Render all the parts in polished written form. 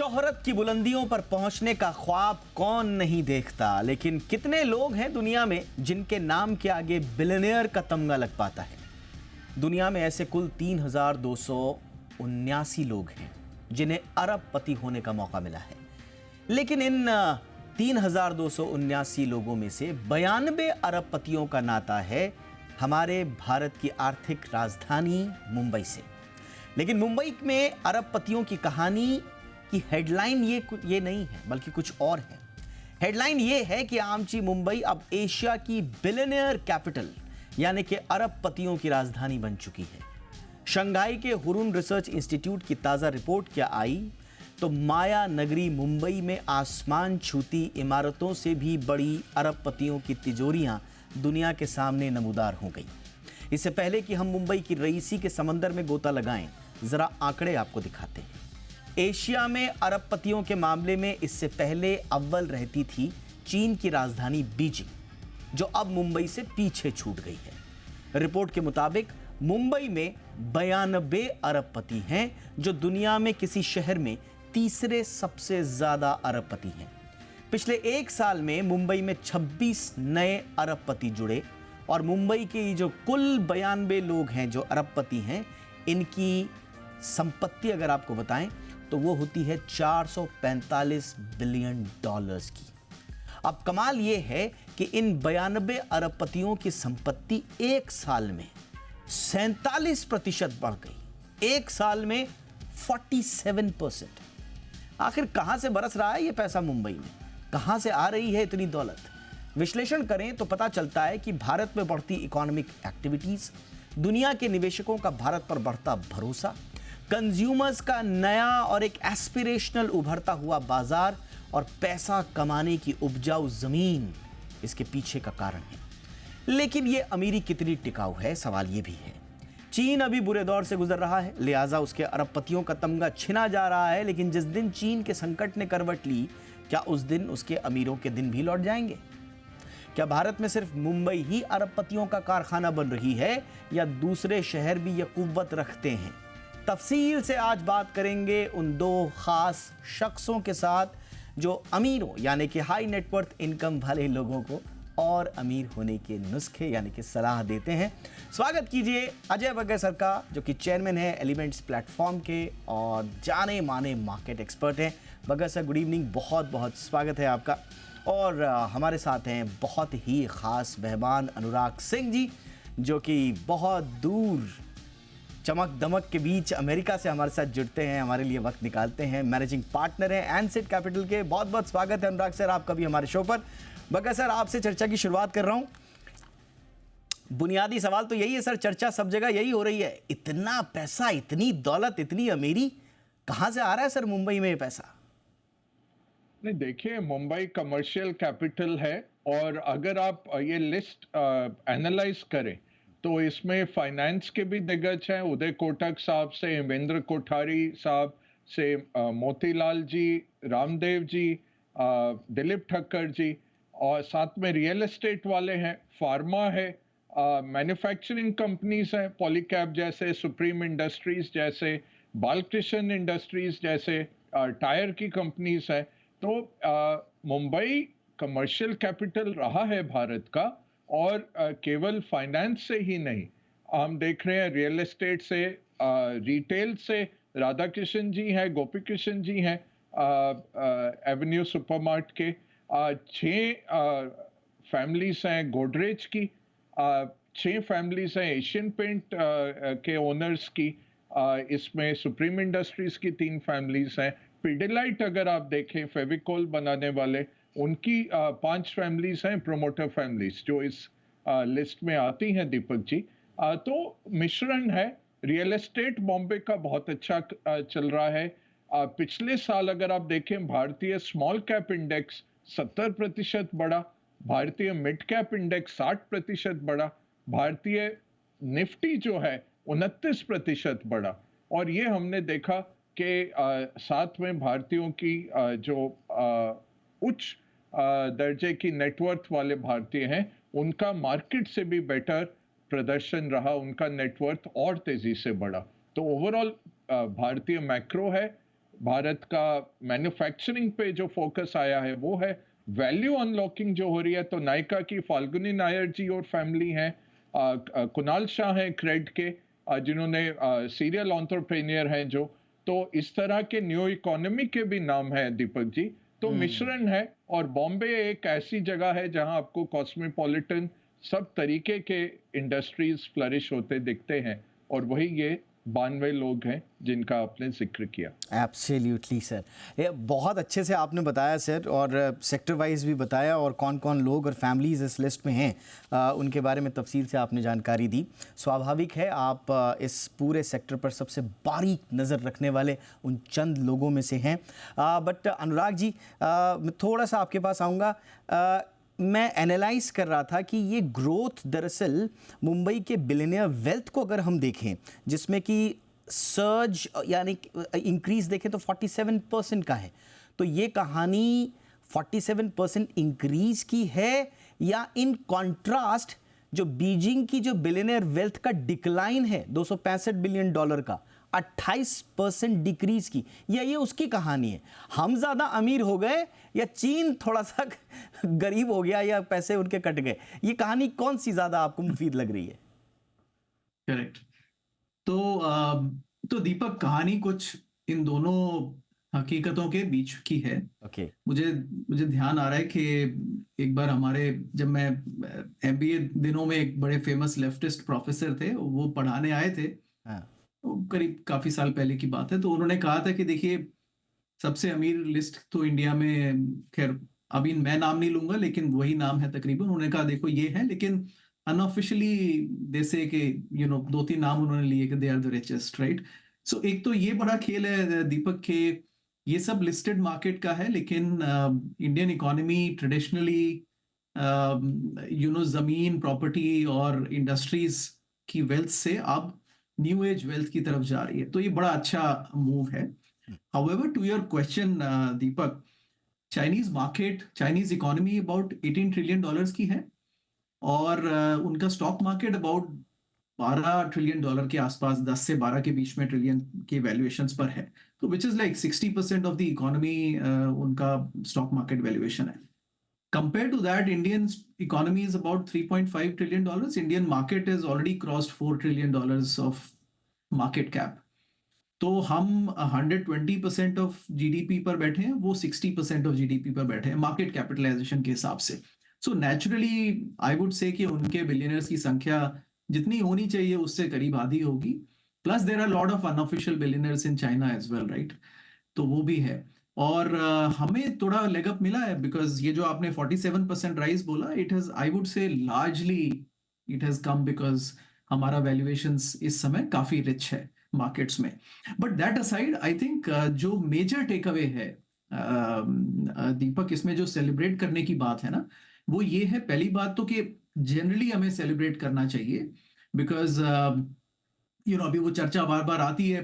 शोहरत की बुलंदियों पर पहुंचने का ख्वाब कौन नहीं देखता, लेकिन कितने लोग हैं दुनिया में जिनके नाम के आगे बिलियनियर का तमगा लग पाता है। दुनिया में ऐसे कुल 3,279 लोग हैं जिन्हें अरबपति होने का मौका मिला है। लेकिन इन 3,279 लोगों में से 92 अरबपतियों का नाता है हमारे भारत की आर्थिक राजधानी मुंबई से। लेकिन मुंबई में अरबपतियों की कहानी की हेडलाइन ये नहीं है, बल्कि कुछ और है। हेडलाइन ये है कि आमची मुंबई अब एशिया की बिलियनियर कैपिटल यानी कि अरबपतियों की राजधानी बन चुकी है। शंघाई के हुरुन रिसर्च इंस्टीट्यूट की ताज़ा रिपोर्ट क्या आई तो माया नगरी मुंबई में आसमान छूती इमारतों से भी बड़ी अरबपतियों की तिजोरियां दुनिया के सामने नमूदार हो गई। इससे पहले कि हम मुंबई की रईसी के समंदर में गोता लगाएं, जरा आंकड़े आपको दिखाते हैं। एशिया में अरबपतियों के मामले में इससे पहले अव्वल रहती थी चीन की राजधानी बीजिंग, जो अब मुंबई से पीछे छूट गई है। रिपोर्ट के मुताबिक मुंबई में 92 अरबपति हैं, जो दुनिया में किसी शहर में तीसरे सबसे ज्यादा अरबपति हैं। पिछले एक साल में मुंबई में 26 नए अरबपति जुड़े और मुंबई के जो कुल 92 लोग हैं जो अरबपति हैं, इनकी संपत्ति अगर आपको बताएं तो वो होती है 445 बिलियन डॉलर्स की। अब कमाल ये है कि इन 92 अरबपतियों की संपत्ति एक साल में 47% बढ़ गई। एक साल में 47%। आखिर कहां से बरस रहा है ये पैसा मुंबई में? कहां से आ रही है इतनी दौलत? विश्लेषण करें तो पता चलता है कि भारत में बढ़ती इकोनॉमिक एक्टिविटीज, दुनिया के निवेशकों का भारत पर बढ़ता भरोसा, कंज्यूमर्स का नया और एक एस्पिरेशनल उभरता हुआ बाजार और पैसा कमाने की उपजाऊ जमीन इसके पीछे का कारण है। लेकिन ये अमीरी कितनी टिकाऊ है, सवाल ये भी है। चीन अभी बुरे दौर से गुजर रहा है, लिहाजा उसके अरबपतियों का तमगा छिना जा रहा है। लेकिन जिस दिन चीन के संकट ने करवट ली, क्या उस दिन उसके अमीरों के दिन भी लौट जाएंगे? क्या भारत में सिर्फ मुंबई ही अरबपतियों का कारखाना बन रही है या दूसरे शहर भी ये कुव्वत रखते हैं? तफसील से आज बात करेंगे उन दो खास शख्सों के साथ जो अमीरों यानी कि हाई नेटवर्थ इनकम वाले लोगों को और अमीर होने के नुस्खे यानी कि सलाह देते हैं। स्वागत कीजिए अजय बग्गा सर का, जो कि चेयरमैन है एलिमेंट्स प्लेटफॉर्म के और जाने माने मार्केट एक्सपर्ट हैं। बग्गा सर, गुड इवनिंग, बहुत बहुत स्वागत है आपका। और हमारे साथ हैं बहुत ही ख़ास मेहमान अनुराग सिंह जी, जो कि बहुत दूर चमक दमक के बीच अमेरिका से हमारे साथ जुड़ते हैं, हमारे लिए वक्त निकालते हैं। मैनेजिंग पार्टनर हैं एनसेट कैपिटल के। बहुत बहुत स्वागत है अनुराग सर आपका भी हमारे शो पर। बग्गा सर, आपसे चर्चा की शुरुआत कर रहा हूं। बुनियादी सवाल तो यही है सर, चर्चा सब जगह यही हो रही है, इतना पैसा, इतनी दौलत, इतनी अमीरी कहां से आ रहा है सर मुंबई में ये पैसा? नहीं, देखिए, मुंबई कमर्शियल कैपिटल है और अगर आप ये लिस्ट एनालाइज करें तो इसमें फाइनेंस के भी दिग्गज हैं, उदय कोटक साहब से हेमेंद्र कोठारी साहब से मोतीलाल जी, रामदेव जी, दिलीप ठक्कर जी, और साथ में रियल एस्टेट वाले हैं, फार्मा है, मैन्युफैक्चरिंग कंपनीज हैं, पॉलीकैब जैसे, सुप्रीम इंडस्ट्रीज जैसे, बालकृष्ण इंडस्ट्रीज जैसे, टायर की कंपनीज हैं। तो मुंबई कमर्शियल कैपिटल रहा है भारत का, और केवल फाइनेंस से ही नहीं, हम देख रहे हैं रियल एस्टेट से, रिटेल से राधाकृष्ण जी हैं, गोपी कृष्ण जी हैं, एवेन्यू सुपरमार्ट के, 6 फैमिलीज हैं गोदरेज की, 6 फैमिलीज हैं एशियन पेंट के ओनर्स की, इसमें सुप्रीम इंडस्ट्रीज की 3 फैमिलीज हैं, पिडिलाइट अगर आप देखें फेविकोल बनाने वाले, उनकी 5 फैमिलीज हैं, प्रोमोटर फैमिलीज जो इस लिस्ट में आती हैं दीपक जी। तो मिश्रण है। रियल एस्टेट बॉम्बे का बहुत अच्छा चल रहा है। पिछले साल अगर आप देखें, भारतीय स्मॉल कैप इंडेक्स 70% बढ़ा, भारतीय मिड कैप इंडेक्स 60% बढ़ा, भारतीय निफ्टी जो है 29% बढ़ा। और ये हमने देखा कि साथ में भारतीयों की जो उच्च दर्जे की नेटवर्थ वाले भारतीय हैं, उनका मार्केट से भी बेटर प्रदर्शन रहा, उनका नेटवर्थ और तेजी से बढ़ा। तो ओवरऑल भारतीय मैक्रो है, भारत का मैन्युफैक्चरिंग पे जो फोकस आया है वो है। वैल्यू अनलॉकिंग जो हो रही है, तो नायका की फाल्गुनी नायर जी और फैमिली हैं, कुणाल शाह हैं क्रेड के, जिन्होंने सीरियल एंटरप्रेन्योर हैं जो, तो इस तरह के न्यू इकोनॉमी के भी नाम हैं दीपक जी। तो मिश्रण है, और बॉम्बे एक ऐसी जगह है जहां आपको कॉस्मोपॉलिटन सब तरीके के इंडस्ट्रीज फ्लरिश होते दिखते हैं, और वही ये 92 लोग हैं जिनका आपने जिक्र किया। एब्सोल्युटली सर, ये बहुत अच्छे से आपने बताया सर, और सेक्टर वाइज भी बताया, और कौन कौन लोग और फैमिलीज़ इस लिस्ट में हैं उनके बारे में तफसील से आपने जानकारी दी। स्वाभाविक है आप इस पूरे सेक्टर पर सबसे बारीक नज़र रखने वाले उन चंद लोगों में से हैं। बट अनुराग जी, मैं थोड़ा सा आपके पास आऊँगा। मैं एनालाइज कर रहा था कि ये ग्रोथ दरअसल मुंबई के बिलियनियर वेल्थ को अगर हम देखें, जिसमें कि सर्ज यानी इंक्रीज देखें तो 47% का है, तो ये कहानी 47% इंक्रीज की है, या इन कॉन्ट्रास्ट जो बीजिंग की जो बिलियनियर वेल्थ का डिक्लाइन है $265 बिलियन का, 28% डिक्रीज की, या ये उसकी कहानी है? हम ज़्यादा अमीर हो गए, या चीन थोड़ा सा गरीब हो गया, या पैसे उनके कट गए? ये कहानी कौन सी ज़्यादा आपको मुफीद लग रही है? करेक्ट। तो दीपक, कहानी कुछ इन दोनों हकीकतों के बीच की है। ओके। मुझे मुझे ध्यान आ रहा है कि एक बार हमारे, जब मैं एमबीए दिनों में, एक बड़े फेमस लेफ्टिस्ट प्रोफेसर थे, वो पढ़ाने आए थे। हाँ। करीब काफी साल पहले की बात है। तो उन्होंने कहा था कि देखिए, सबसे अमीर लिस्ट तो इंडिया में, खैर अभी मैं नाम नहीं लूंगा, लेकिन वही नाम है तकरीबन। उन्होंने कहा देखो ये है, लेकिन अनऑफिशियली जैसे कि दो तीन नाम उन्होंने लिए कि they are the richest, right? So एक तो ये बड़ा खेल है दीपक के, ये सब लिस्टेड मार्केट का है, लेकिन इंडियन इकोनॉमी ट्रेडिशनली जमीन, प्रॉपर्टी और इंडस्ट्रीज की वेल्थ से अब न्यू एज वेल्थ की तरफ जा रही है। तो ये बड़ा अच्छा मूव है। However, to your question, Deepak, Chinese market, Chinese economy about $18 trillion की है, और उनका स्टॉक मार्केट अबाउट $12 ट्रिलियन के आसपास, 10 से 12 के बीच में ट्रिलियन के वैल्यूएशंस पर है। तो which is like 60% of the economy, उनका स्टॉक मार्केट वैल्यूएशन है। Compared to that, Indian economy is about $3.5 trillion. Indian market has already crossed $4 trillion of market cap. तो हम 120% ऑफ जीडीपी पर बैठे हैं, वो 60% ऑफ जीडीपी पर बैठे हैं मार्केट कैपिटलाइजेशन के हिसाब से। सो नेचुरली आई वुड से कि उनके बिलियनर्स की संख्या जितनी होनी चाहिए उससे करीब आधी होगी। Plus there are lot of unofficial billionaires in China as well, right? तो वो भी है। और हमें थोड़ा लेग अप मिला है, बिकॉज ये जो आपने 47% राइज बोला, इट हैज, आई वुड से largely it has come because हमारा वैल्यूएशंस इस समय काफी रिच है मार्केट्स में। But that aside, I think जो मेजर टेक अवे है दीपक, इसमें जो सेलिब्रेट करने की बात है ना, वो ये है, पहली बात तो कि जनरली हमें सेलिब्रेट करना चाहिए, बिकॉज अभी वो चर्चा बार बार आती है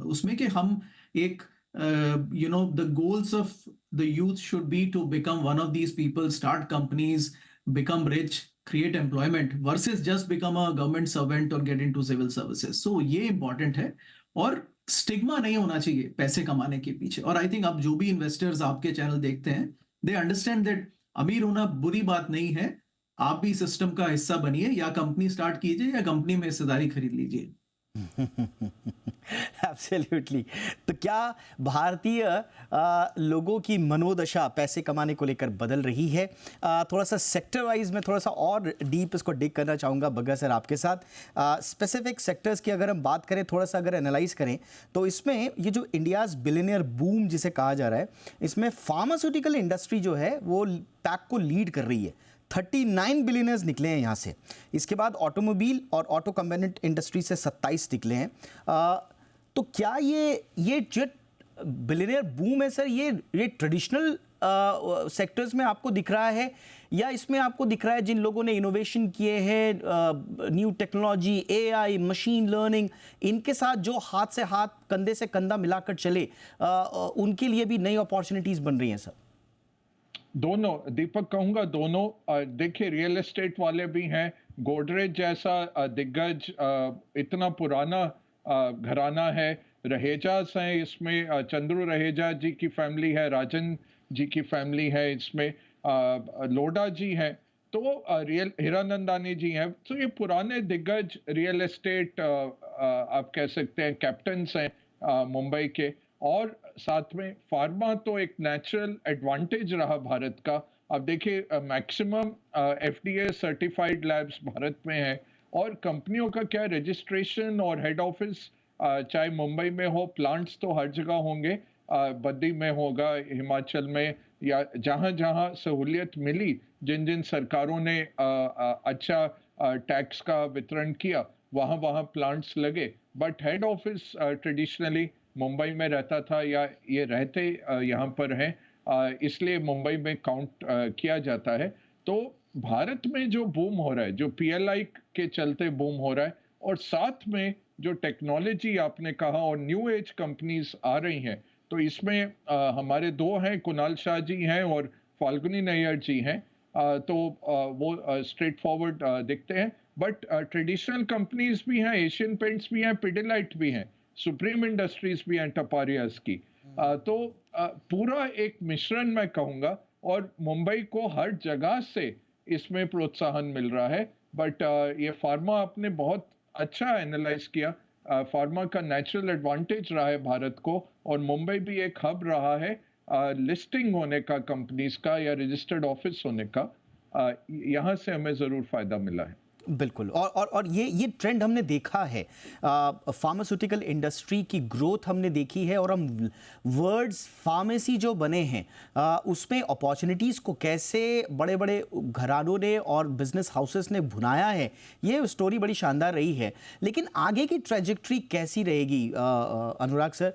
उसमें कि हम एक the goals of the youth should be to become one of these people, start companies, become rich, create employment versus just become a government servant or get into civil services. So ये important है, और stigma नहीं होना चाहिए पैसे कमाने के पीछे। और आई थिंक अब जो भी इन्वेस्टर्स आपके चैनल देखते हैं, दे अंडरस्टैंड दैट अमीर होना बुरी बात नहीं है। आप भी सिस्टम का हिस्सा बनिए, या कंपनी स्टार्ट कीजिए या कंपनी में हिस्सेदारी खरीद लीजिए। एब्सोल्युटली। तो क्या भारतीय लोगों की मनोदशा पैसे कमाने को लेकर बदल रही है? थोड़ा सा सेक्टर वाइज में थोड़ा सा और डीप इसको डिग करना चाहूँगा बग्गा सर आपके साथ। स्पेसिफिक सेक्टर्स की अगर हम बात करें, थोड़ा सा अगर एनालाइज करें, तो इसमें ये जो इंडियाज़ बिलियनियर बूम जिसे कहा जा रहा है, इसमें फार्मास्यूटिकल इंडस्ट्री जो है वो पैक को लीड कर रही है। 39 बिलियनर्स निकले हैं यहाँ से। इसके बाद ऑटोमोबाइल और ऑटो कंपोनेंट इंडस्ट्री से 27 निकले हैं। तो क्या ये जो बिलियनियर बूम है सर, ये ट्रेडिशनल सेक्टर्स में आपको दिख रहा है, या इसमें आपको दिख रहा है जिन लोगों ने इनोवेशन किए हैं, new technology, AI, machine learning, इनके साथ जो हाथ से हाथ, कंधे से कंधा मिलाकर चले, उनके लिए भी नई अपॉर्चुनिटीज़ बन रही हैं सर? दोनों दीपक, कहूंगा दोनों। देखिए, रियल एस्टेट वाले भी हैं, गोदरेज जैसा दिग्गज इतना पुराना घराना है रहेजास हैं इसमें, चंद्रू रहेजा जी की फैमिली है, राजन जी की फैमिली है इसमें, लोडा जी हैं, तो रियल हीरानंदानी जी हैं। तो ये पुराने दिग्गज रियल एस्टेट आप कह सकते हैं कैप्टन्स हैं मुंबई के। और साथ में फार्मा तो एक नेचुरल एडवांटेज रहा भारत का। अब देखिए maximum FDA certified labs Bharat में है, और कंपनियों का क्या रजिस्ट्रेशन और हेड ऑफिस चाहे मुंबई में हो, प्लांट्स तो हर जगह होंगे, बद्दी में होगा, हिमाचल में, या जहां जहां सहूलियत मिली, जिन जिन सरकारों ने अच्छा टैक्स का वितरण किया, वहां वहां प्लांट्स लगे। But head office traditionally Mumbai में रहता था, या ये रहते यहाँ पर हैं, इसलिए मुंबई में काउंट किया जाता है। तो भारत में जो बूम हो रहा है, जो पीएलआई के चलते बूम हो रहा है, और साथ में जो टेक्नोलॉजी आपने कहा और न्यू एज कंपनीज आ रही हैं, तो इसमें हमारे दो हैं, कुणाल शाह जी हैं और फाल्गुनी नैयर जी हैं। तो वो स्ट्रेट फॉरवर्ड दिखते हैं। बट ट्रेडिशनल कंपनीज भी हैं, एशियन पेंट्स भी हैं, पिडिलाइट भी हैं, सुप्रीम इंडस्ट्रीज भी हैं टपारियाज की। तो पूरा एक मिश्रण मैं कहूँगा, और मुंबई को हर जगह से इसमें प्रोत्साहन मिल रहा है। बट ये फार्मा आपने बहुत अच्छा एनालाइज किया। फार्मा का नेचुरल एडवांटेज रहा है भारत को, और मुंबई भी एक हब रहा है लिस्टिंग होने का कंपनीज का, या रजिस्टर्ड ऑफिस होने का। यहाँ से हमें ज़रूर फायदा मिला है। बिल्कुल। और ये ट्रेंड हमने देखा है, फार्मास्यूटिकल इंडस्ट्री की ग्रोथ हमने देखी है, और हम वर्ड्स फार्मेसी जो बने हैं उसमें अपॉर्चुनिटीज़ को कैसे बड़े बड़े घरानों ने और बिजनेस हाउसेस ने भुनाया है, ये स्टोरी बड़ी शानदार रही है। लेकिन आगे की ट्रेजेक्ट्री कैसी रहेगी अनुराग सर?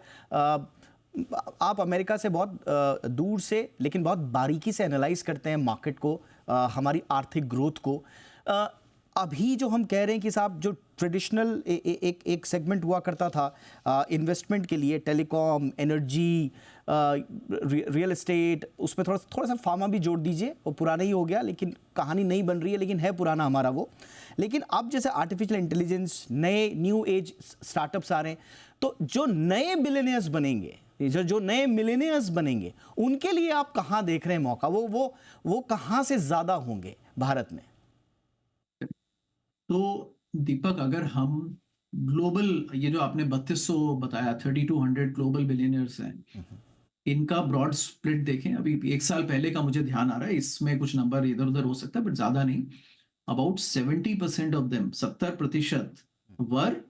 आप अमेरिका से बहुत दूर से लेकिन बहुत बारीकी से एनालाइज करते हैं मार्केट को, हमारी आर्थिक ग्रोथ को। अभी जो हम कह रहे हैं कि साहब जो ट्रेडिशनल एक सेगमेंट हुआ करता था इन्वेस्टमेंट के लिए, टेलीकॉम, एनर्जी, रियल एस्टेट, उसमें थोड़ा सा फार्मा भी जोड़ दीजिए, वो पुराना ही हो गया, लेकिन कहानी नहीं बन रही है, लेकिन है पुराना हमारा वो। लेकिन अब जैसे आर्टिफिशियल इंटेलिजेंस, नए न्यू एज स्टार्टअप्स आ रहे हैं, तो जो नए बिलियनियर्स बनेंगे, जो नए मिलेनियर्स बनेंगे, उनके लिए आप कहाँ देख रहे हैं मौका? वो कहाँ से ज़्यादा होंगे भारत में? तो दीपक, अगर हम ग्लोबल, ये जो आपने 3200 बताया, 3200 ग्लोबल बिलियनियर्स हैं, इनका ब्रॉड स्प्लिट देखें। अभी एक साल पहले का मुझे ध्यान आ रहा है, इसमें कुछ नंबर इधर उधर हो सकता है बट ज्यादा नहीं। About 70% of them, 70% were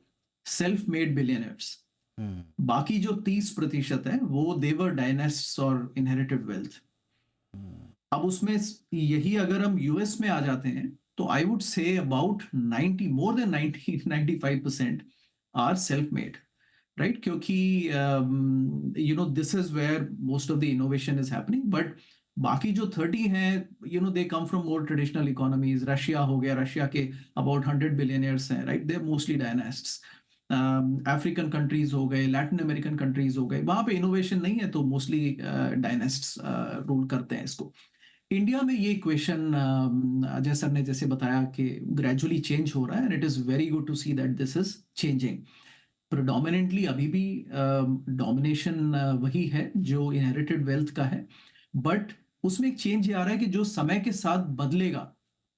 self made billionaires. बाकी जो 30% है वो देवर डायनेस्ट्स और इनहेरिटेड वेल्थ। अब उसमें यही अगर हम यूएस में आ जाते हैं, तो I would say about 90, more than 95% are self made, right? क्योंकि this is where most of the innovation is happening. But बाकी जो 30 हैं, they come from more traditional economies. Russia हो गया, रशिया के अबाउट 100 बिलियनियर्स हैं, right? They mostly dynasts. African countries हो गए, लैटिन अमेरिकन कंट्रीज हो गए, वहां पे इनोवेशन नहीं है, तो मोस्टली डायनेस्ट्स रूल करते हैं इसको। इंडिया में ये इक्वेशन अजय सर ने जैसे बताया कि ग्रेजुअली चेंज हो रहा है, and it is very good to see that this is changing. Predominantly अभी भी डोमिनेशन वही है जो इनहेरिटेड वेल्थ का है, बट उसमें एक चेंज ये आ रहा है कि जो समय के साथ बदलेगा,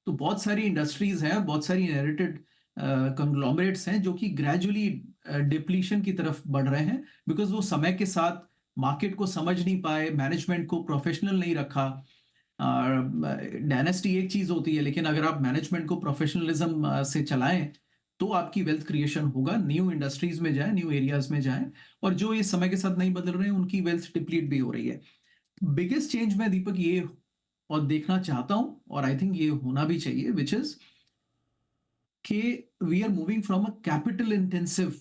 तो बहुत सारी इंडस्ट्रीज हैं, बहुत सारी इनहेरिटेड कंग्लोमरेट्स हैं जो कि ग्रेजुअली डिप्लीशन की तरफ बढ़ रहे हैं, बिकॉज वो समय के साथ मार्केट को समझ नहीं पाए, मैनेजमेंट को प्रोफेशनल नहीं रखा। डायनेस्टी एक चीज होती है, लेकिन अगर आप मैनेजमेंट को प्रोफेशनलिज्म से चलाएं तो आपकी वेल्थ क्रिएशन होगा। न्यू इंडस्ट्रीज में जाएं, न्यू एरियाज में जाएं, और जो ये समय के साथ नहीं बदल रहे हैं उनकी वेल्थ डिप्लीट भी हो रही है। बिगेस्ट चेंज मैं दीपक ये और देखना चाहता हूं, और आई थिंक ये होना भी चाहिए, विच इज कि we are moving from a capital intensive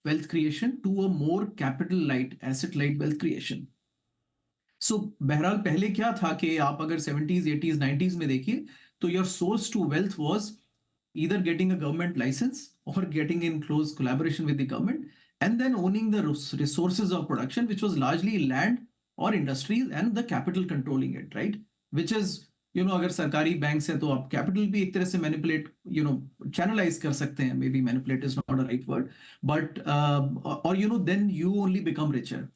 wealth creation to a more capital light, asset light wealth creation. So बहरहाल पहले क्या था कि आप अगर 70s, 80s, 90s में देखिए, तो your source to wealth was either getting a government license or getting in close collaboration with the government, and then owning the resources of production, which was largely land or industries, and the capital controlling it, right? Which is अगर सरकारी bank है तो आप capital भी एक तरह से manipulate channelise कर सकते हैं, maybe manipulate is not a right word, but और then you only become richer.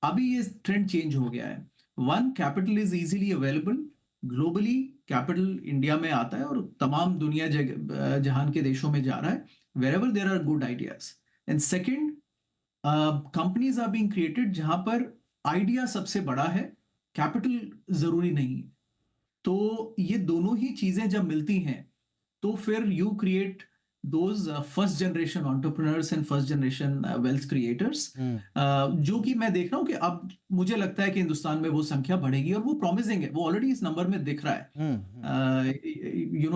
अभी ये ट्रेंड चेंज हो गया है। One, capital is easily available globally, capital India में आता है और तमाम दुनिया जहान के देशों में जा रहा है, wherever there are good ideas. And second, companies are being created जहां पर आइडिया सबसे बड़ा है, कैपिटल जरूरी नहीं है। तो ये दोनों ही चीजें जब मिलती हैं तो फिर you create those first generation entrepreneurs and first generation wealth creators, जो कि मैं देख रहा हूं कि अब मुझे लगता है कि हिंदुस्तान में वो संख्या बढ़ेगी और वो प्रॉमिसिंग है, वो ऑलरेडी इस नंबर में दिख रहा है।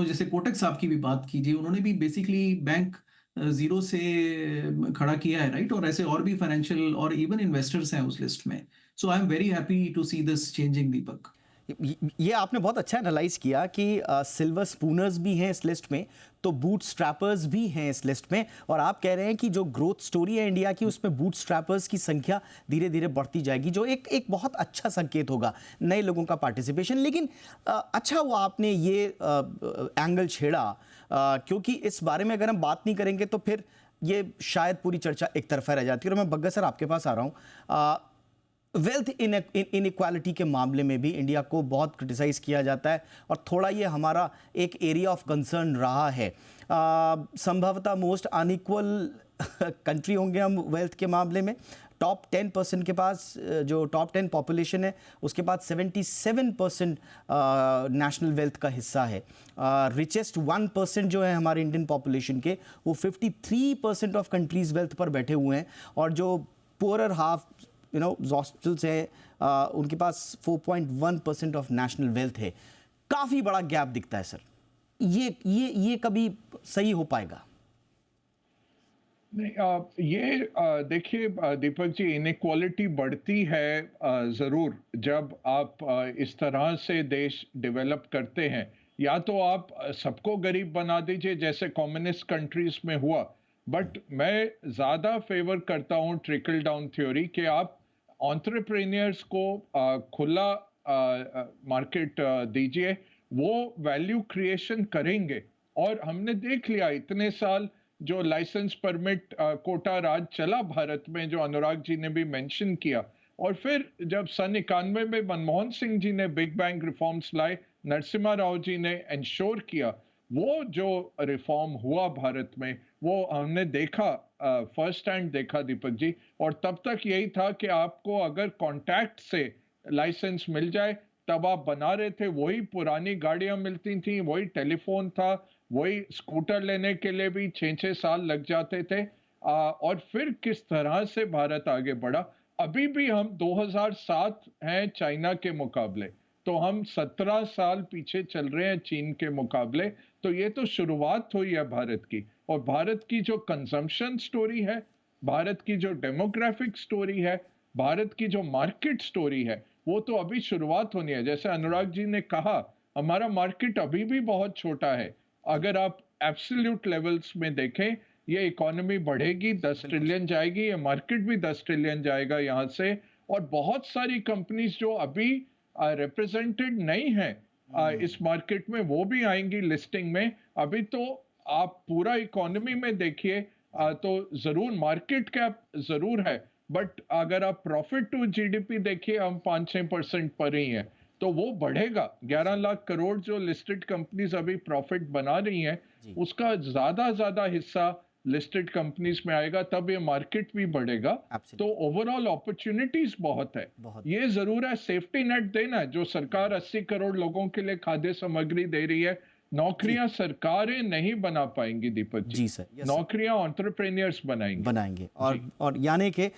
जैसे कोटक साहब की भी बात कीजिए, उन्होंने भी बेसिकली बैंक जीरो से खड़ा किया है, राइट? और ऐसे और भी फाइनेंशियल और इवन इन्वेस्टर्स हैं उस लिस्ट में। So I am very happy to see this changing, Deepak. ये आपने बहुत अच्छा एनालाइज किया कि सिल्वर स्पूनर्स भी हैं इस लिस्ट में, तो बूट स्ट्रैपर्स भी हैं इस लिस्ट में, और आप कह रहे हैं कि जो ग्रोथ स्टोरी है इंडिया की उसमें बूट स्ट्रैपर्स की संख्या धीरे धीरे बढ़ती जाएगी, जो एक बहुत अच्छा संकेत होगा, नए लोगों का पार्टिसिपेशन। लेकिन अच्छा हुआ आपने ये एंगल छेड़ा, क्योंकि इस बारे में अगर हम बात नहीं करेंगे तो फिर ये शायद पूरी चर्चा एक तरफा रह जाती है। और मैं बग्गा सर आपके पास आ रहा हूँ। वेल्थ इनइक्वालिटी के मामले में भी इंडिया को बहुत क्रिटिसाइज़ किया जाता है और थोड़ा ये हमारा एक एरिया ऑफ कंसर्न रहा है। संभवतः मोस्ट अनइक्वल कंट्री होंगे हम वेल्थ के मामले में। टॉप 10% के पास, जो टॉप 10 पॉपुलेशन है उसके पास 77% नेशनल वेल्थ का हिस्सा है। रिचेस्ट 1% जो है हमारे इंडियन पॉपुलेशन के, वो 53% ऑफ कंट्रीज़ वेल्थ पर बैठे हुए हैं, और जो पुअरर हाफ हॉस्पिटल्स हैं उनके पास 4.1% ऑफ नेशनल वेल्थ है। काफ़ी बड़ा गैप दिखता है सर। ये कभी सही हो पाएगा? नहीं, ये देखिए दीपक जी, इनइक्वालिटी बढ़ती है ज़रूर जब आप इस तरह से देश डेवलप करते हैं। या तो आप सबको गरीब बना दीजिए जैसे कम्युनिस्ट कंट्रीज में हुआ, बट मैं ज़्यादा फेवर करता हूँ ट्रिकल डाउन थ्योरी कि आप एंटरप्रेन्योर्स को खुला मार्केट दीजिए, वो वैल्यू क्रिएशन करेंगे। और हमने देख लिया इतने साल जो लाइसेंस परमिट कोटा राज चला भारत में, जो अनुराग जी ने भी मेंशन किया, और फिर जब सन 91 में मनमोहन सिंह जी ने बिग बैंग रिफॉर्म्स लाए, नरसिम्हा राव जी ने इंश्योर किया, वो जो रिफॉर्म हुआ भारत में वो हमने देखा, फर्स्ट हैंड देखा दीपक जी। और तब तक यही था कि आपको अगर कॉन्टैक्ट से लाइसेंस मिल जाए तब आप बना रहे थे। वही पुरानी गाड़ियां मिलती थी, वही टेलीफोन था, वही स्कूटर लेने के लिए भी 6-6 साल लग जाते थे। और फिर किस तरह से भारत आगे बढ़ा। अभी भी हम 2007 हैं चाइना के मुकाबले, तो हम 17 साल पीछे चल रहे हैं चीन के मुकाबले। तो ये तो शुरुआत हुई है भारत की। और भारत की जो कंजम्पशन स्टोरी है, भारत की जो डेमोग्राफिक स्टोरी है, भारत की जो मार्केट स्टोरी है, वो तो अभी शुरुआत होनी है। जैसे अनुराग जी ने कहा, हमारा मार्केट अभी भी बहुत छोटा है। अगर आप एब्सोल्यूट लेवल्स में देखें, ये इकोनॉमी बढ़ेगी, 10 ट्रिलियन जाएगी, ये मार्केट भी 10 ट्रिलियन जाएगा यहाँ से। और बहुत सारी कंपनीज जो अभी रिप्रेजेंटेड नहीं है इस मार्केट में, वो भी आएंगी लिस्टिंग में। अभी तो आप पूरा इकोनॉमी में देखिए तो जरूर मार्केट कैप जरूर है, बट अगर आप प्रॉफिट टू जीडीपी देखिए, हम 5-6% पर ही हैं, तो वो बढ़ेगा। 11 लाख करोड़ जो लिस्टेड कंपनीज अभी प्रॉफिट बना रही हैं, उसका ज्यादा हिस्सा लिस्टेड कंपनीज में आएगा, तब ये मार्केट भी बढ़ेगा। तो ओवरऑल अपॉर्चुनिटीज बहुत है। ये जरूर है सेफ्टी नेट देना, जो सरकार 80 करोड़ लोगों के लिए खाद्य सामग्री दे रही है। नौकरियां सरकारें नहीं बना पाएंगी दीपक जी सर, नौकरियां एंटरप्रेन्योर्स बनाएंगे। और यानी कि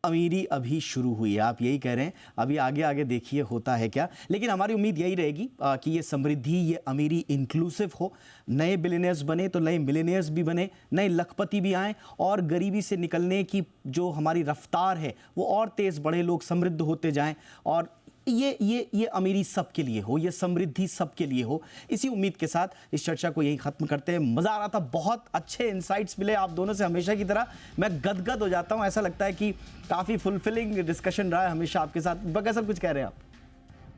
अमीरी अभी शुरू हुई है, आप यही कह रहे हैं। अभी आगे आगे देखिए होता है क्या। लेकिन हमारी उम्मीद यही रहेगी कि ये समृद्धि, ये अमीरी इंक्लूसिव हो, नए बिलियनियर्स बने तो नए मिलेनियर्स भी बने, नए लखपति भी आएँ, और गरीबी से निकलने की जो हमारी रफ्तार है वो और तेज़ बढ़े, लोग समृद्ध होते जाएं, और ये अमीरी सबके लिए हो, ये समृद्धि सबके लिए हो। इसी उम्मीद के साथ इस चर्चा को यही खत्म करते हैं। मज़ा आ रहा था, बहुत अच्छे इंसाइट्स मिले आप दोनों से, हमेशा की तरह मैं गदगद हो जाता हूं। ऐसा लगता है कि काफ़ी फुलफिलिंग डिस्कशन रहा है हमेशा आपके साथ। बग्गा सर, कुछ कह रहे हैं आप?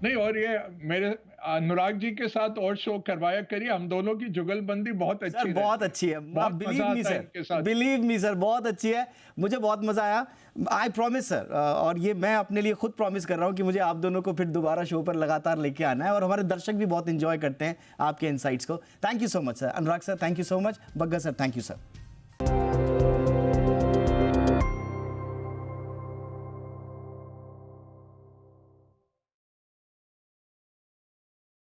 नहीं, और ये मेरे अनुराग जी के साथ और शो करवाया करिए, हम दोनों की जुगलबंदी बहुत अच्छी सर रहती बहुत है। अच्छी है, बहुत बिलीव मजा मी आता है सर, इनके साथ। बिलीव मी सर, बहुत अच्छी है, मुझे बहुत मजा आया। आई प्रॉमिस सर, और ये मैं अपने लिए खुद प्रॉमिस कर रहा हूँ कि मुझे आप दोनों को फिर दोबारा शो पर लगातार लेके आना है, और हमारे दर्शक भी बहुत इंजॉय करते हैं आपके इनसाइट्स को। Thank you so much sir. Anurag sir thank you so much. Bagga sir thank you sir.